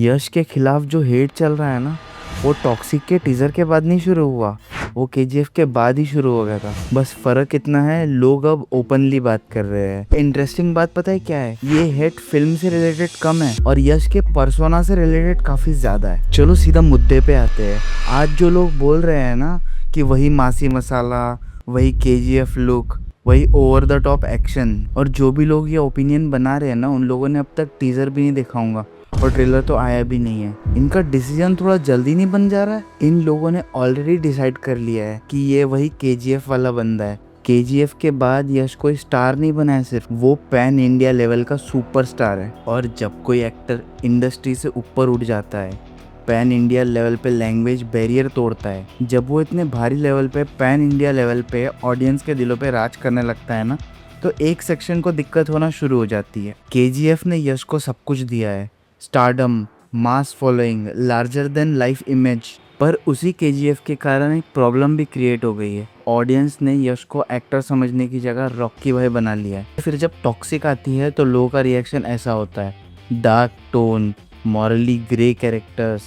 यश के खिलाफ जो हेट चल रहा है ना, वो टॉक्सिक के टीजर के बाद नहीं शुरू हुआ, वो केजीएफ के बाद ही शुरू हो गया था। बस फर्क इतना है, लोग अब ओपनली बात कर रहे हैं। इंटरेस्टिंग बात पता है क्या है? ये हेट फिल्म से रिलेटेड कम है और यश के पर्सोना से रिलेटेड काफी ज्यादा है। चलो सीधा मुद्दे पे आते हैं। आज जो लोग बोल रहे हैं ना कि वही मासी मसाला, वही केजीएफ लुक, वही ओवर द टॉप एक्शन, और जो भी लोग ये ओपिनियन बना रहे हैं ना, उन लोगों ने अब तक टीजर भी नहीं देखा होगा और ट्रेलर तो आया भी नहीं है। इनका डिसीजन थोड़ा जल्दी नहीं बन जा रहा है? इन लोगों ने ऑलरेडी डिसाइड कर लिया है कि ये वही केजीएफ वाला बंदा है। केजीएफ के बाद यश कोई स्टार नहीं बना है, सिर्फ वो पैन इंडिया लेवल का सुपरस्टार है। और जब कोई एक्टर इंडस्ट्री से ऊपर उठ जाता है, पैन इंडिया लेवल पे लैंग्वेज बैरियर तोड़ता है, जब वो इतने भारी लेवल पे पैन इंडिया लेवल पे ऑडियंस के दिलों पे राज करने लगता है ना, तो एक सेक्शन को दिक्कत होना शुरू हो जाती है। केजीएफ ने यश को सब कुछ दिया है, stardom, mass following, larger than life image, पर उसी केजीएफ के कारण एक प्रॉब्लम भी क्रिएट हो गई है। ऑडियंस ने यश को एक्टर समझने की जगह रॉकी भाई बना लिया है। फिर जब टॉक्सिक आती है तो लोगों का रिएक्शन ऐसा होता है, dark tone, morally grey characters,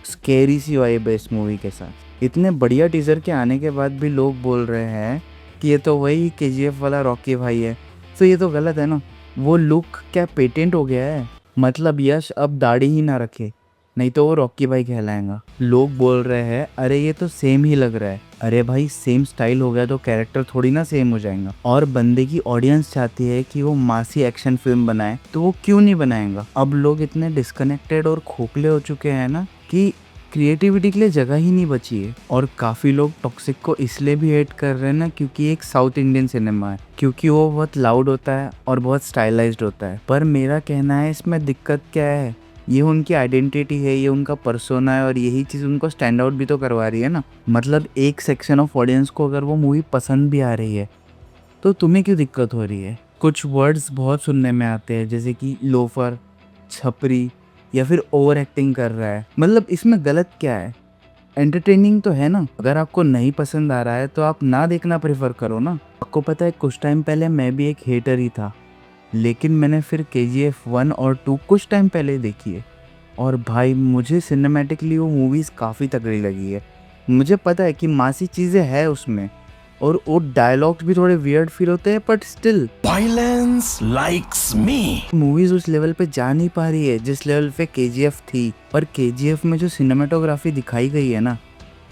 scary सी वाइब है इस मूवी के साथ। इतने बढ़िया टीजर के आने के बाद भी लोग बोल रहे हैं कि ये तो वही केजीएफ वाला रॉकी भाई है, तो ये तो गलत है ना। वो लुक क्या पेटेंट हो गया है? मतलब यश अब दाढ़ी ही ना रखे, नहीं तो वो रॉकी भाई कहलाएगा। लोग बोल रहे हैं अरे ये तो सेम ही लग रहा है। अरे भाई सेम स्टाइल हो गया तो कैरेक्टर थोड़ी ना सेम हो जाएगा। और बंदे की ऑडियंस चाहती है कि वो मासी एक्शन फिल्म बनाए, तो वो क्यों नहीं बनाएगा? अब लोग इतने डिस्कनेक्टेड और खोखले हो चुके हैं ना कि क्रिएटिविटी के लिए जगह ही नहीं बची है। और काफ़ी लोग टॉक्सिक को इसलिए भी हेट कर रहे हैं ना क्योंकि एक साउथ इंडियन सिनेमा है, क्योंकि वो बहुत लाउड होता है और बहुत स्टाइलाइज्ड होता है। पर मेरा कहना है इसमें दिक्कत क्या है, ये उनकी आइडेंटिटी है, ये उनका पर्सोना है और यही चीज़ उनको स्टैंड आउट भी तो करवा रही है ना। मतलब एक सेक्शन ऑफ ऑडियंस को अगर वो मूवी पसंद भी आ रही है तो तुम्हें क्यों दिक्कत हो रही है? कुछ वर्ड्स बहुत सुनने में आते हैं जैसे कि लोफर, छपरी या फिर ओवर एक्टिंग कर रहा है। मतलब इसमें गलत क्या है? एंटरटेनिंग तो है ना। अगर आपको नहीं पसंद आ रहा है तो आप ना देखना प्रेफर करो ना। आपको पता है कुछ टाइम पहले मैं भी एक हेटर ही था, लेकिन मैंने फिर KGF 1 और 2 कुछ टाइम पहले देखी है और भाई मुझे सिनेमैटिकली वो मूवीज़ काफ़ी तगड़ी लगी है। मुझे पता है कि मासी चीज़ें हैं उसमें और वो डायलॉग्स भी थोड़े वियर्ड फील होते हैं, but still violence likes me. Movies उस लेवल पे जा नहीं पा रही है जिस लेवल पे KGF थी। और KGF में जो सिनेमाटोग्राफी दिखाई गई है ना,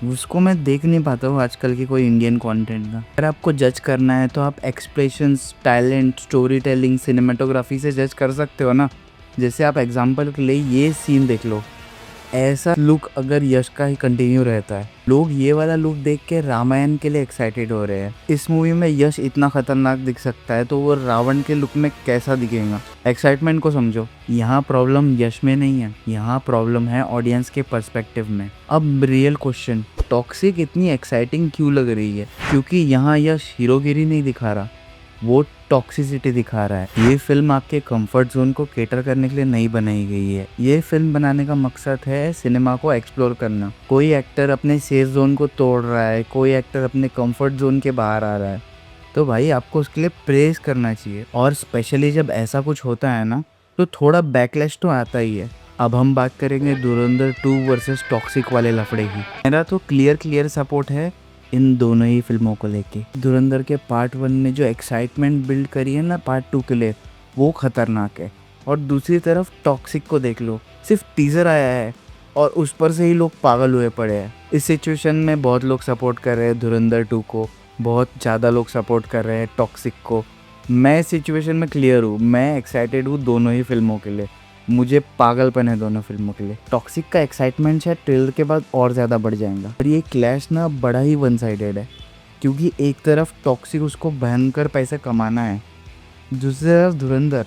उसको मैं देख नहीं पाता हूँ आजकल के कोई इंडियन कंटेंट का। अगर आपको जज करना है तो आप expressions, talent, story telling, cinematography से जज कर सकते हो ना। जैसे आप एग्जांपल के लिए ये सीन देख लो, ऐसा लुक अगर यश का ही कंटिन्यू रहता है, लोग ये वाला लुक देख के रामायण के लिए एक्साइटेड हो रहे हैं। इस मूवी में यश इतना खतरनाक दिख सकता है तो वो रावण के लुक में कैसा दिखेगा? एक्साइटमेंट को समझो। यहाँ प्रॉब्लम यश में नहीं है, यहाँ प्रॉब्लम है ऑडियंस के पर्सपेक्टिव में। अब रियल क्वेश्चन, टॉक्सिक इतनी एक्साइटिंग क्यों लग रही है? क्योंकि यहाँ यश हीरोगिरी नहीं दिखा रहा, वो टॉक्सिसिटी दिखा रहा है। ये फिल्म आपके कंफर्ट जोन को केटर करने के लिए नहीं बनाई गई है। ये फिल्म बनाने का मकसद है सिनेमा को एक्सप्लोर करना। कोई एक्टर अपने सेफ जोन को तोड़ रहा है, कोई एक्टर अपने कंफर्ट जोन के बाहर आ रहा है, तो भाई आपको उसके लिए प्रेज करना चाहिए। और स्पेशली जब ऐसा कुछ होता है ना, तो थोड़ा बैकलैश तो आता ही है। अब हम बात करेंगे धुरंधर 2 वर्सेस टॉक्सिक वाले लफड़े की। मेरा तो क्लियर सपोर्ट है इन दोनों ही फिल्मों को लेके। धुरंधर के पार्ट 1 ने जो एक्साइटमेंट बिल्ड करी है ना पार्ट 2 के लिए, वो खतरनाक है। और दूसरी तरफ टॉक्सिक को देख लो, सिर्फ टीजर आया है और उस पर से ही लोग पागल हुए पड़े हैं। इस सिचुएशन में बहुत लोग सपोर्ट कर रहे हैं धुरंधर 2 को, बहुत ज़्यादा लोग सपोर्ट कर रहे हैं टॉक्सिक को। मैं इस सिचुएशन में क्लियर हूँ, मैं एक्साइटेड हूँ दोनों ही फिल्मों के लिए। मुझे पागलपन है दोनों फिल्मों के लिए। टॉक्सिक का एक्साइटमेंट शायद ट्रेलर के बाद और ज़्यादा बढ़ जाएगा। और ये क्लैश ना बड़ा ही वन साइडेड है, क्योंकि एक तरफ टॉक्सिक उसको भयंकर पैसे कमाना है, दूसरी तरफ धुरंधर,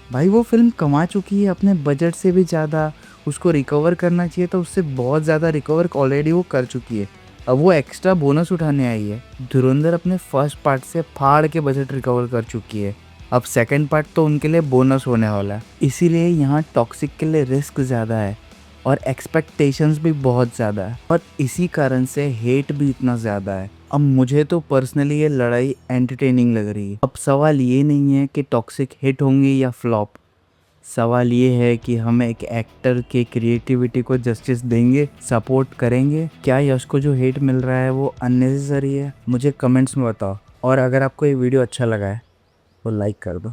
भाई वो फिल्म कमा चुकी है अपने बजट से भी ज़्यादा। उसको रिकवर करना चाहिए तो उससे बहुत ज़्यादा रिकवर ऑलरेडी वो कर चुकी है। अब वो एक्स्ट्रा बोनस उठाने आई है। धुरंधर अपने फर्स्ट पार्ट से फाड़ के बजट रिकवर कर चुकी है, अब सेकंड पार्ट तो उनके लिए बोनस होने वाला है। इसीलिए यहाँ टॉक्सिक के लिए रिस्क ज़्यादा है और एक्सपेक्टेशंस भी बहुत ज़्यादा है, और इसी कारण से हेट भी इतना ज़्यादा है। अब मुझे तो पर्सनली ये लड़ाई एंटरटेनिंग लग रही है। अब सवाल ये नहीं है कि टॉक्सिक हिट होंगी या फ्लॉप, सवाल ये है कि हम एक एक्टर के क्रिएटिविटी को जस्टिस देंगे, सपोर्ट करेंगे? क्या यश को जो हेट मिल रहा है वो अननेसेसरी है? मुझे कमेंट्स में बताओ। और अगर आपको ये वीडियो अच्छा लगा है तो लाइक कर दो।